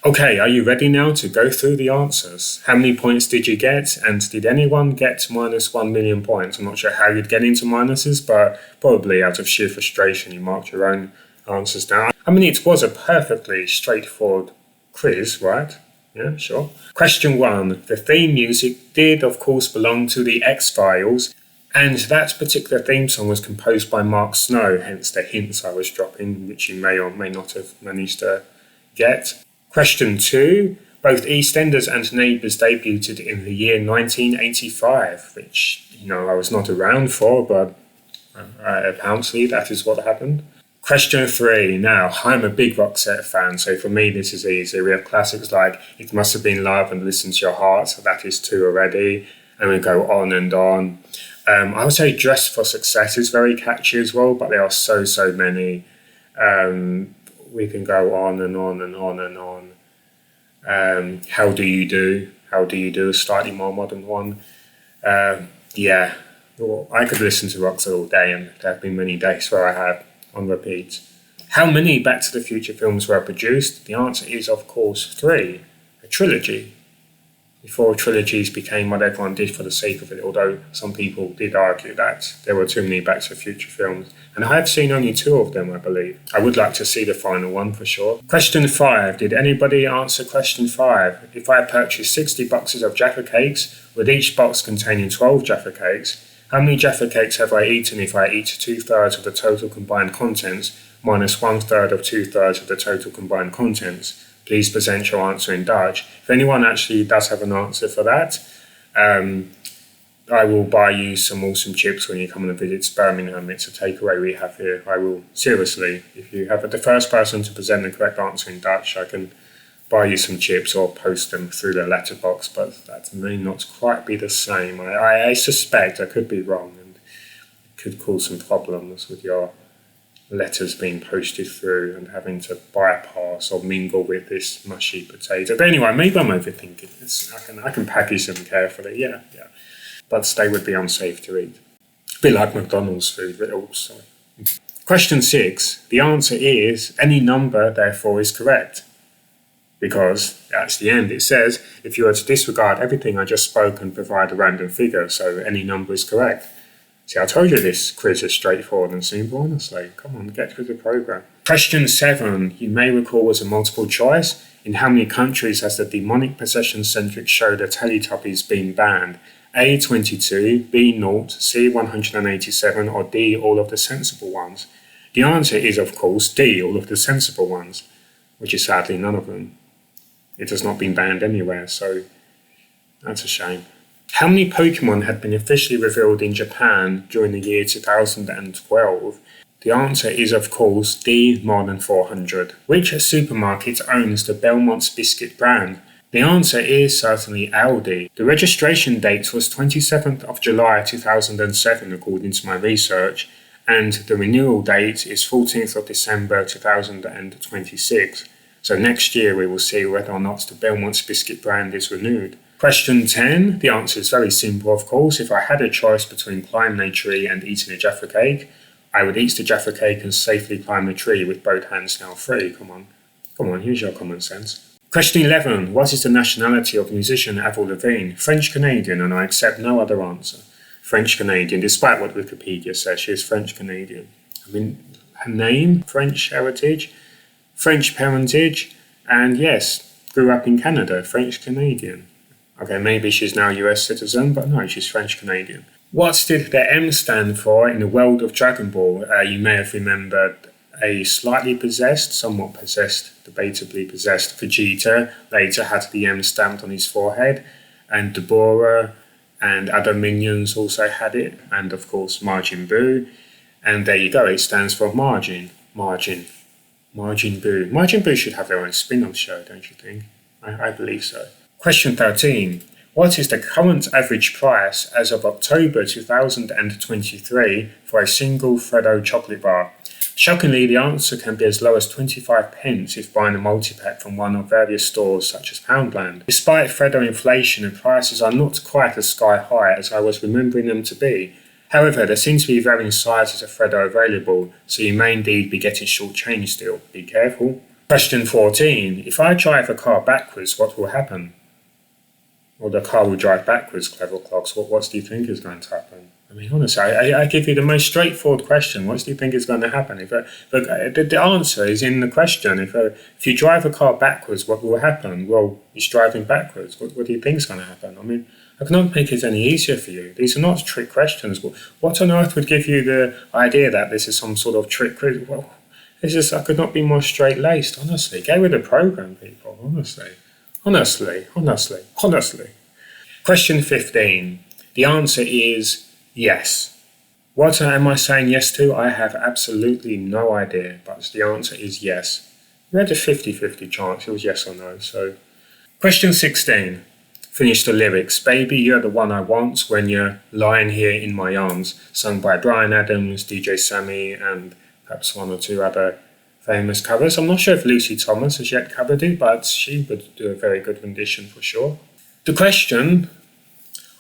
Okay, are you ready now to go through the answers? How many points did you get? And did anyone get minus 1 million points? I'm not sure how you'd get into minuses, but probably out of sheer frustration, you marked your own answers down. I mean, it was a perfectly straightforward quiz, right? Yeah, sure. Question 1. The theme music did, of course, belong to the X-Files, and that particular theme song was composed by Mark Snow, hence the hints I was dropping, which you may or may not have managed to get. Question 2. Both EastEnders and Neighbours debuted in the year 1985, which, I was not around for, but apparently that is what happened. Question 3. Now, I'm a big Roxette fan, so for me this is easy. We have classics like It Must Have Been Love and Listen to Your Heart, so that is 2 already, and we go on and on. I would say Dress for Success is very catchy as well, but there are so many. We can go on and on and on and on. How Do You Do? How Do You Do? A slightly more modern one. Yeah, well, I could listen to Roxette all day, and there have been many days where I have on repeat. How many Back to the Future films were produced? The answer is, of course, 3. A trilogy. Before trilogies became what everyone did for the sake of it, although some people did argue that there were too many Back to the Future films. And I have seen only 2 of them, I believe. I would like to see the final one for sure. Question 5. Did anybody answer question 5? If I purchased 60 boxes of Jaffa Cakes, with each box containing 12 Jaffa Cakes, how many Jaffa Cakes have I eaten if I eat 2/3 of the total combined contents minus 1/3 of 2/3 of the total combined contents? Please present your answer in Dutch. If anyone actually does have an answer for that, I will buy you some awesome chips when you come and visit Birmingham. It's a takeaway we have here. I will, seriously, if you have the first person to present the correct answer in Dutch, I can buy you some chips or post them through the letterbox, but that may not quite be the same. I suspect, I could be wrong, and it could cause some problems with your letters being posted through and having to bypass or mingle with this mushy potato. But anyway, maybe I'm overthinking this. I can package them carefully, yeah. But they would be unsafe to eat. A bit like McDonald's food, but also. Question 6. The answer is, any number, therefore, is correct. Because at the end it says, if you were to disregard everything I just spoke and provide a random figure, so any number is correct. See, I told you this quiz is straightforward and simple, honestly. Come on, get with the program. Question 7, you may recall, was a multiple choice. In how many countries has the demonic possession-centric show The Teletubbies been banned? A, 22, B, 0, C, 187, or D, all of the sensible ones? The answer is, of course, D, all of the sensible ones, which is sadly none of them. It has not been banned anywhere, so that's a shame. How many Pokemon had been officially revealed in Japan during the year 2012? The answer is, of course, D, more than 400. Which supermarket owns the Belmont's biscuit brand? The answer is certainly Aldi. The registration date was 27th of July 2007, according to my research, and the renewal date is 14th of December 2026. So next year we will see whether or not the Belmont's biscuit brand is renewed. Question 10. The answer is very simple, of course. If I had a choice between climbing a tree and eating a Jaffa Cake, I would eat the Jaffa Cake and safely climb the tree with both hands now free. Come on, use your common sense. Question 11. What is the nationality of musician Avril Lavigne? French-Canadian, and I accept no other answer. French-Canadian, despite what Wikipedia says, she is French-Canadian. I mean, her name, French heritage, French parentage, and yes, grew up in Canada, French-Canadian. Okay, maybe she's now a US citizen, but no, she's French-Canadian. What did the M stand for in the world of Dragon Ball? You may have remembered a slightly possessed, somewhat possessed, debatably possessed Vegeta later had the M stamped on his forehead, and Deborah and other minions also had it, and of course Majin Buu. And there you go, it stands for Majin Buu. Majin Buu should have their own spin-off show, don't you think? I believe so. Question 13. What is the current average price as of October 2023 for a single Freddo chocolate bar? Shockingly, the answer can be as low as 25 pence if buying a multi-pack from one of various stores such as Poundland. Despite Freddo inflation, the prices are not quite as sky high as I was remembering them to be. However, there seems to be varying sizes of Freddo available, so you may indeed be getting short change still. Be careful. Question 14. If I drive a car backwards, what will happen? Or the car will drive backwards, clever clocks. What do you think is going to happen? I mean, honestly, I give you the most straightforward question. What do you think is going to happen? The answer is in the question. If you drive a car backwards, what will happen? Well, it's driving backwards. What do you think is going to happen? I mean, I cannot make it any easier for you. These are not trick questions. What on earth would give you the idea that this is some sort of trick? Well, it's just, I could not be more straight-laced, honestly. Go with the program, people, honestly. Honestly. Question 15. The answer is yes. What am I saying yes to? I have absolutely no idea, but the answer is yes. We had a 50-50 chance, it was yes or no. So, question 16. Finish the lyrics. Baby, you're the one I want when you're lying here in my arms. Sung by Bryan Adams, DJ Sammy, and perhaps one or two other famous covers. I'm not sure if Lucy Thomas has yet covered it, but she would do a very good rendition for sure. The question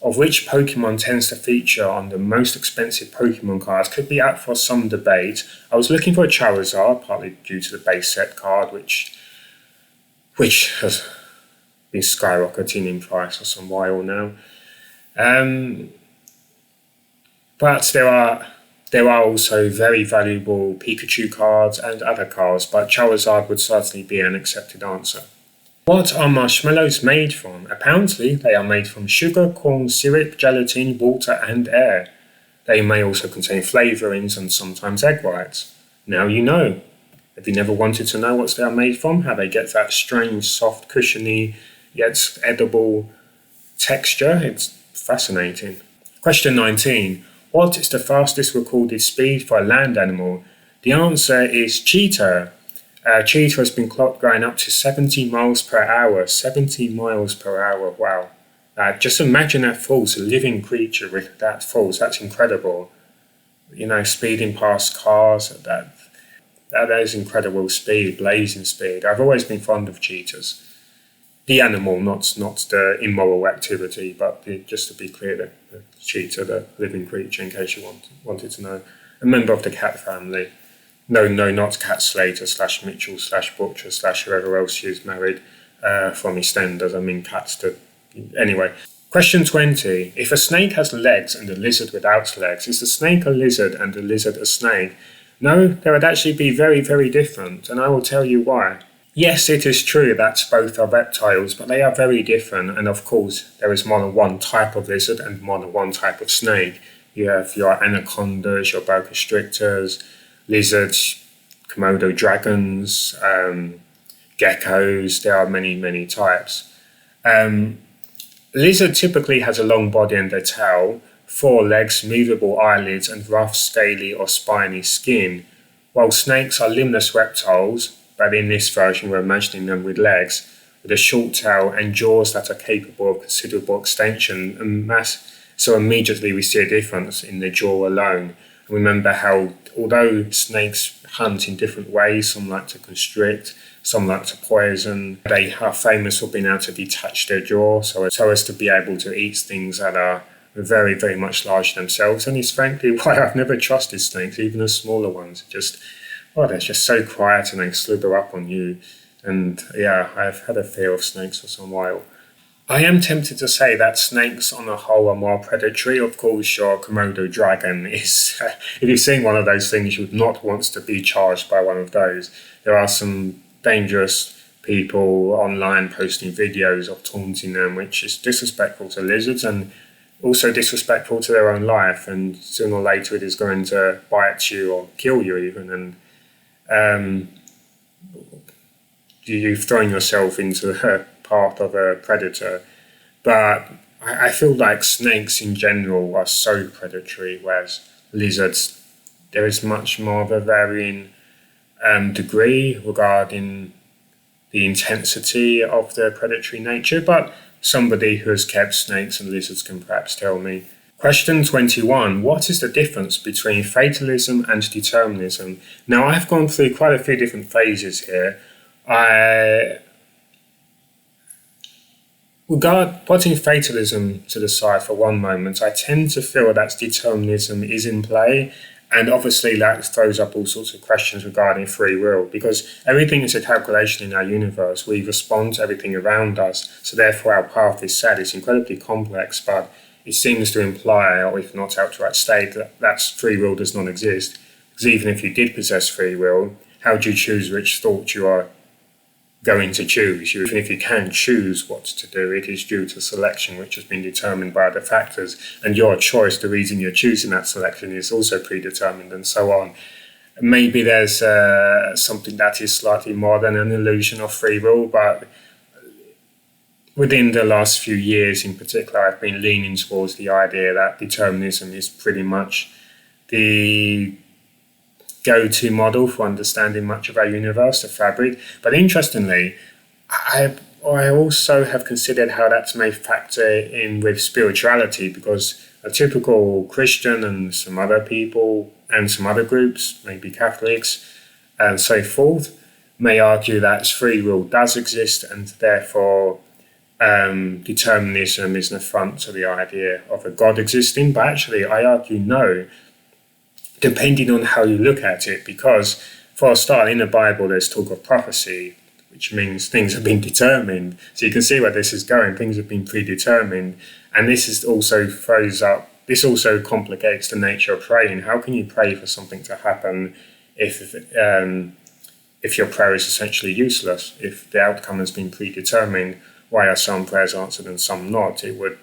of which Pokemon tends to feature on the most expensive Pokemon cards could be up for some debate. I was looking for a Charizard, partly due to the base set card, which has been skyrocketing in price for some while now. But there are also very valuable Pikachu cards and other cards, but Charizard would certainly be an accepted answer. What are marshmallows made from? Apparently, they are made from sugar, corn, syrup, gelatin, water, and air. They may also contain flavourings and sometimes egg whites. Now you know. Have you never wanted to know what they are made from? How they get that strange, soft, cushiony, yet edible texture? It's fascinating. Question 19. What is the fastest recorded speed for a land animal? The answer is cheetah. Cheetah has been clocked going up to 70 miles per hour. 70 miles per hour, wow. Just imagine that force, a living creature with that force, that's incredible. You know, speeding past cars, that is incredible speed, blazing speed. I've always been fond of cheetahs. The animal, not the immoral activity, but just to be clear, the cheetah, the living creature, in case you wanted to know. A member of the cat family. No, not Cat Slater / Mitchell / Butcher / whoever else she's married from EastEnders. I mean cats to... Anyway. Question 20. If a snake has legs and a lizard without legs, is the snake a lizard and the lizard a snake? No, they would actually be very, very different, and I will tell you why. Yes, it is true that both are reptiles, but they are very different, and of course there is more than one type of lizard and more than one type of snake. You have your anacondas, your boa constrictors, lizards, Komodo dragons, geckos. There are many, many types. Lizard typically has a long body and a tail, 4 legs, movable eyelids, and rough, scaly or spiny skin, while snakes are limbless reptiles, but in this version we're imagining them with legs, with a short tail and jaws that are capable of considerable extension and mass. So immediately we see a difference in the jaw alone. Remember how, although snakes hunt in different ways, some like to constrict, some like to poison, they are famous for being able to detach their jaw so as to be able to eat things that are very, very much larger themselves. And it's frankly why I've never trusted snakes, even the smaller ones. They're just so quiet and they slither up on you. And yeah, I've had a fear of snakes for some while. I am tempted to say that snakes on the whole are more predatory. Of course, your Komodo dragon is, if you've seen one of those things, you would not want to be charged by one of those. There are some dangerous people online posting videos of taunting them, which is disrespectful to lizards and also disrespectful to their own life. And sooner or later it is going to bite you or kill you even. And you've thrown yourself into the path of a predator. But I feel like snakes in general are so predatory, whereas lizards, there is much more of a varying degree regarding the intensity of their predatory nature, but somebody who has kept snakes and lizards can perhaps tell me. Question 21. What is the difference between fatalism and determinism? Now, I've gone through quite a few different phases here. Putting fatalism to the side for one moment, I tend to feel that determinism is in play, And obviously that throws up all sorts of questions regarding free will, because everything is a calculation in our universe. We respond to everything around us, so therefore our path is set. It's incredibly complex, but it seems to imply, or if not outright state, that free will does not exist. Because even if you did possess free will, how do you choose which thought you are going to choose? Even if you can choose what to do, it is due to selection, which has been determined by other factors, and your choice, the reason you're choosing that selection, is also predetermined, and so on. Maybe there's something that is slightly more than an illusion of free will, but within the last few years in particular, I've been leaning towards the idea that determinism is pretty much the go-to model for understanding much of our universe, the fabric. But interestingly, I also have considered how that may factor in with spirituality, because a typical Christian and some other people and some other groups, maybe Catholics and so forth, may argue that free will does exist, and therefore determinism is an affront to the idea of a God existing. But actually, I argue no, depending on how you look at it, because for a start, in the Bible, there's talk of prophecy, which means things have been determined. So you can see where this is going. Things have been predetermined. And this also complicates the nature of praying. How can you pray for something to happen if your prayer is essentially useless? If the outcome has been predetermined, why are some prayers answered and some not? It would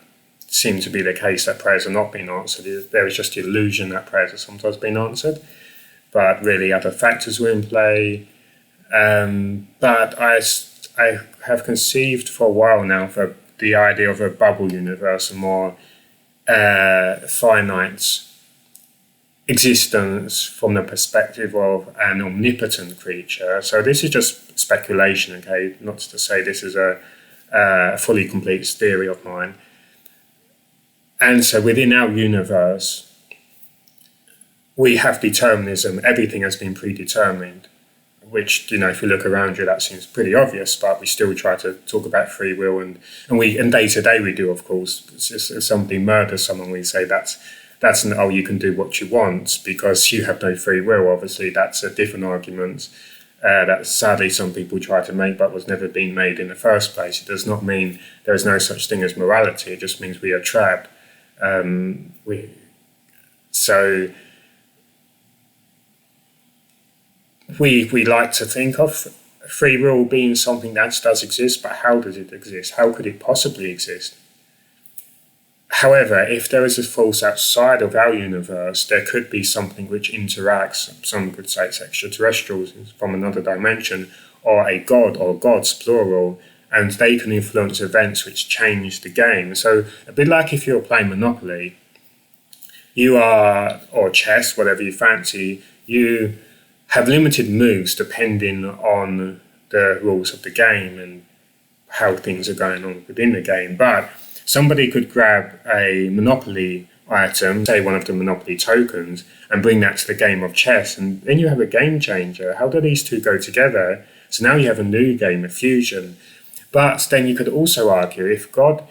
seem to be the case that prayers are not being answered. There is just the illusion that prayers are sometimes being answered, but really other factors were in play. But I have conceived for a while now for the idea of a bubble universe, a more finite existence from the perspective of an omnipotent creature. So this is just speculation, okay? Not to say this is a fully complete theory of mine. And so within our universe, we have determinism. Everything has been predetermined, which, if you look around you, that seems pretty obvious, but we still try to talk about free will. And day to day we do, of course. If somebody murders someone, we say that's you can do what you want because you have no free will. Obviously, that's a different argument that sadly some people try to make, but was never being made in the first place. It does not mean there is no such thing as morality. It just means we are trapped. We like to think of free will being something that does exist, but how does it exist? How could it possibly exist? However, if there is a force outside of our universe, there could be something which interacts. Some could say it's extraterrestrials from another dimension, or a god or gods, plural, and they can influence events which change the game. So a bit like if you're playing Monopoly, or chess, whatever you fancy, you have limited moves depending on the rules of the game and how things are going on within the game. But somebody could grab a Monopoly item, say one of the Monopoly tokens, and bring that to the game of chess, and then you have a game changer. How do these two go together? So now you have a new game, a fusion. But then you could also argue, if God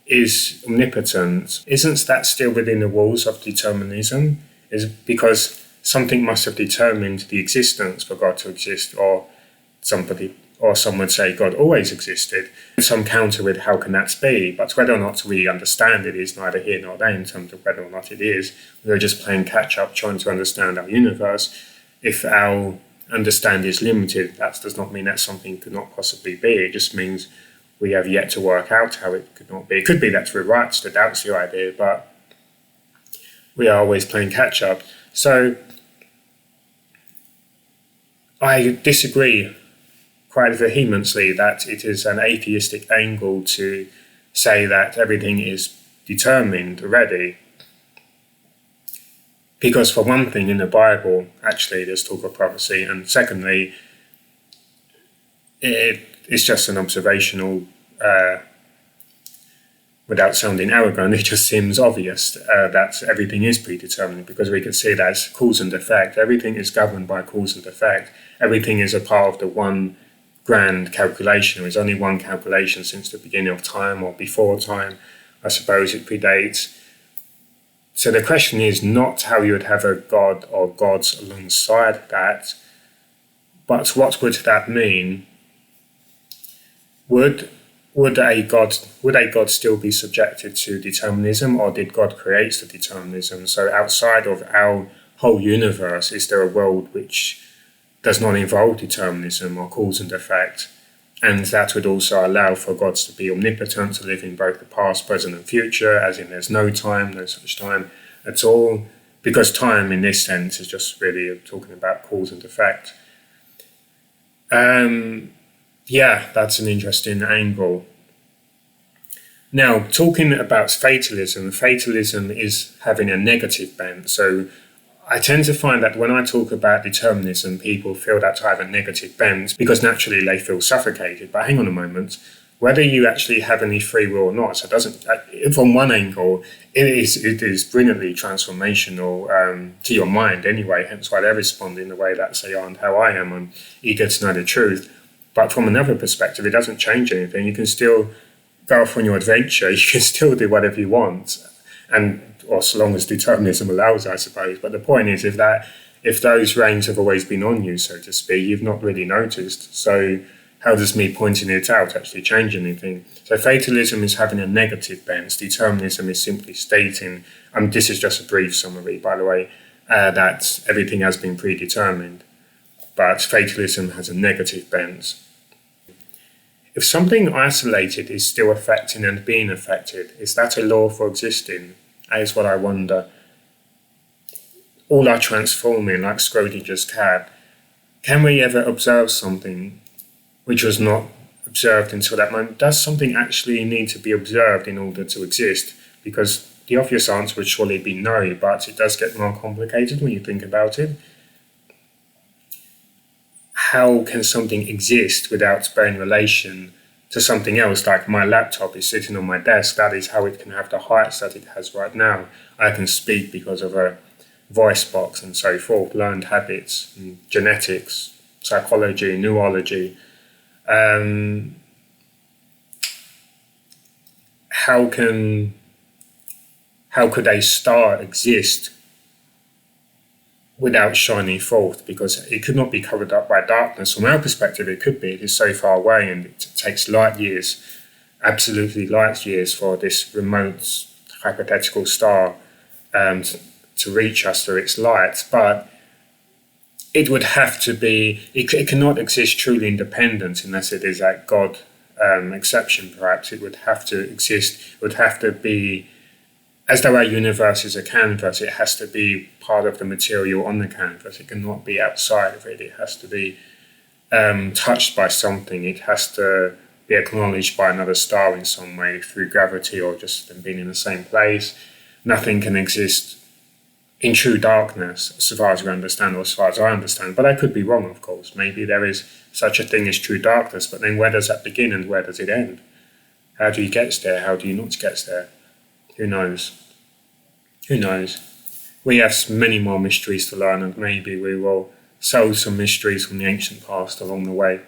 is omnipotent, isn't that still within the walls of determinism? Is because something must have determined the existence for God to exist, or some would say God always existed. Some counter with how can that be, but whether or not we understand it is neither here nor there in terms of whether or not it is. We're just playing catch up, trying to understand our universe. If our understanding is limited, that does not mean that something could not possibly be. It just means we have yet to work out how it could not be. It could be that we're right to doubt the idea, but we are always playing catch up. So I disagree quite vehemently that it is an atheistic angle to say that everything is determined already. Because for one thing, in the Bible, actually, there's talk of prophecy, and secondly, it's just an observational, without sounding arrogant, it just seems obvious that everything is predetermined, because we can see that as cause and effect. Everything is governed by cause and effect. Everything is a part of the one grand calculation. There's only one calculation since the beginning of time, or before time. I suppose it predates. So the question is not how you would have a god or gods alongside that, but what would that mean? Would a god still be subjected to determinism, or did God create the determinism? So outside of our whole universe, is there a world which does not involve determinism or cause and effect? And that would also allow for gods to be omnipotent, to live in both the past, present and future, as in there's no time, no such time at all, because time in this sense is just really talking about cause and effect. Yeah, that's an interesting angle. Now, talking about fatalism is having a negative bent. So I tend to find that when I talk about determinism, people feel that I have a negative bent because naturally they feel suffocated. But hang on a moment, whether you actually have any free will or not, so it doesn't. From one angle, it is brilliantly transformational to your mind anyway. Hence why they respond in the way that say, and how I am, I'm eager to know the truth. But from another perspective, it doesn't change anything. You can still go off on your adventure. You can still do whatever you want, or so long as determinism allows, I suppose. But the point is, if those reins have always been on you, so to speak, you've not really noticed. So how does me pointing it out actually change anything? So fatalism is having a negative bent. Determinism is simply stating, this is just a brief summary, by the way, that everything has been predetermined. But fatalism has a negative bent. If something isolated is still affecting and being affected, is that a law for existing? That is what I wonder. All are transforming, like Schrodinger's cat. Can we ever observe something which was not observed until that moment? Does something actually need to be observed in order to exist? Because the obvious answer would surely be no, but it does get more complicated when you think about it. How can something exist without bearing relation to something else? Like my laptop is sitting on my desk, that is how it can have the heights that it has right now. I can speak because of a voice box and so forth, learned habits, and genetics, psychology, neurology. How could a star exist without shining forth? Because it could not be covered up by darkness. From our perspective, it could be. It is so far away, and it takes light years, absolutely light years, for this remote hypothetical star to reach us through its light. But it would have to be, it cannot exist truly independent unless it is that God exception, perhaps. It would have to exist, it would have to be, as though our universe is a canvas, it has to be part of the material on the canvas. It cannot be outside of it. It has to be touched by something. It has to be acknowledged by another star in some way, through gravity or just them being in the same place. Nothing can exist in true darkness, so far as we understand, or as far as I understand. But I could be wrong, of course. Maybe there is such a thing as true darkness, but then where does that begin and where does it end? How do you get there? How do you not get there? Who knows? Who knows? We have many more mysteries to learn, and maybe we will solve some mysteries from the ancient past along the way.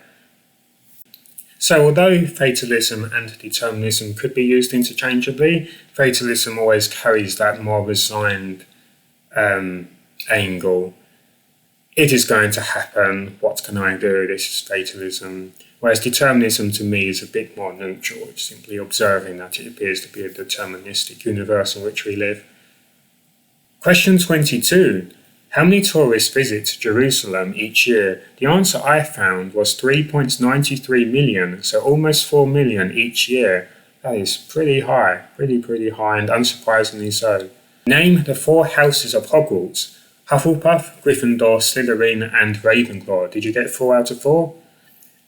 So although fatalism and determinism could be used interchangeably, fatalism always carries that more resigned angle. It is going to happen. What can I do? This is fatalism. Whereas determinism to me is a bit more neutral. It's simply observing that it appears to be a deterministic universe in which we live. Question 22. How many tourists visit Jerusalem each year? The answer I found was 3.93 million, so almost 4 million each year. That is pretty high, pretty high, and unsurprisingly so. Name the 4 houses of Hogwarts: Hufflepuff, Gryffindor, Slytherin, and Ravenclaw. Did you get 4 out of 4?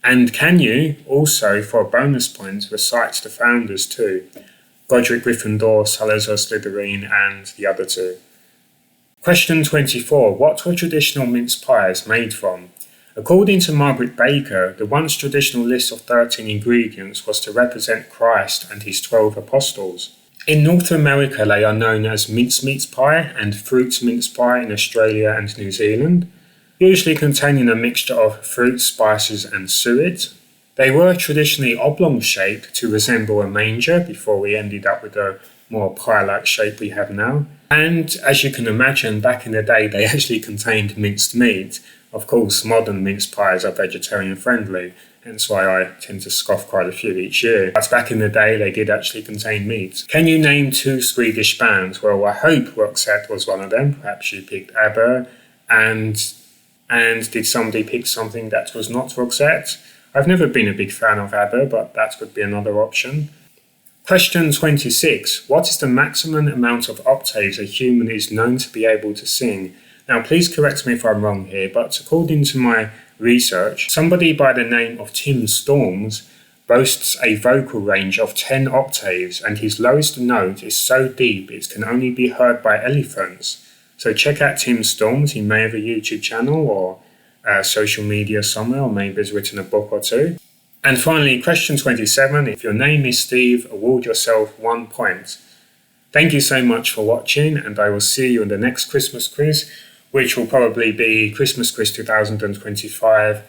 And can you also, for a bonus point, recite the founders too? Godric Gryffindor, Salazar Slytherin, and the other 2. Question 24. What were traditional mince pies made from? According to Margaret Baker, the once traditional list of 13 ingredients was to represent Christ and his 12 apostles. In North America, they are known as mincemeat pie and fruit mince pie in Australia and New Zealand, usually containing a mixture of fruit, spices and suet. They were traditionally oblong-shaped to resemble a manger before we ended up with a more pie-like shape we have now. And as you can imagine, back in the day, they actually contained minced meat. Of course, modern mince pies are vegetarian friendly, hence why I tend to scoff quite a few each year. But back in the day, they did actually contain meat. Can you name 2 Swedish bands? Well, I hope Roxette was one of them. Perhaps you picked ABBA. And did somebody pick something that was not Roxette? I've never been a big fan of ABBA, but that would be another option. Question 26. What is the maximum amount of octaves a human is known to be able to sing? Now, please correct me if I'm wrong here, but according to my research, somebody by the name of Tim Storms boasts a vocal range of 10 octaves, and his lowest note is so deep it can only be heard by elephants. So check out Tim Storms. He may have a YouTube channel or social media somewhere, or maybe has written a book or two. And finally, question 27. If your name is Steve, award yourself 1 point. Thank you so much for watching, and I will see you in the next Christmas quiz, which will probably be Christmas Quiz 2025,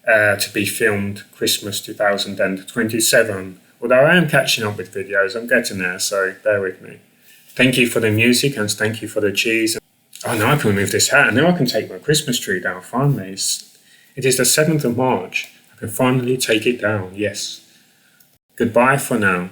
to be filmed Christmas 2027. Although I am catching up with videos, I'm getting there, so bear with me. Thank you for the music, and thank you for the cheese. Oh, now I can remove this hat, and now I can take my Christmas tree down, finally. It is the 7th of March. I can finally take it down, yes. Goodbye for now.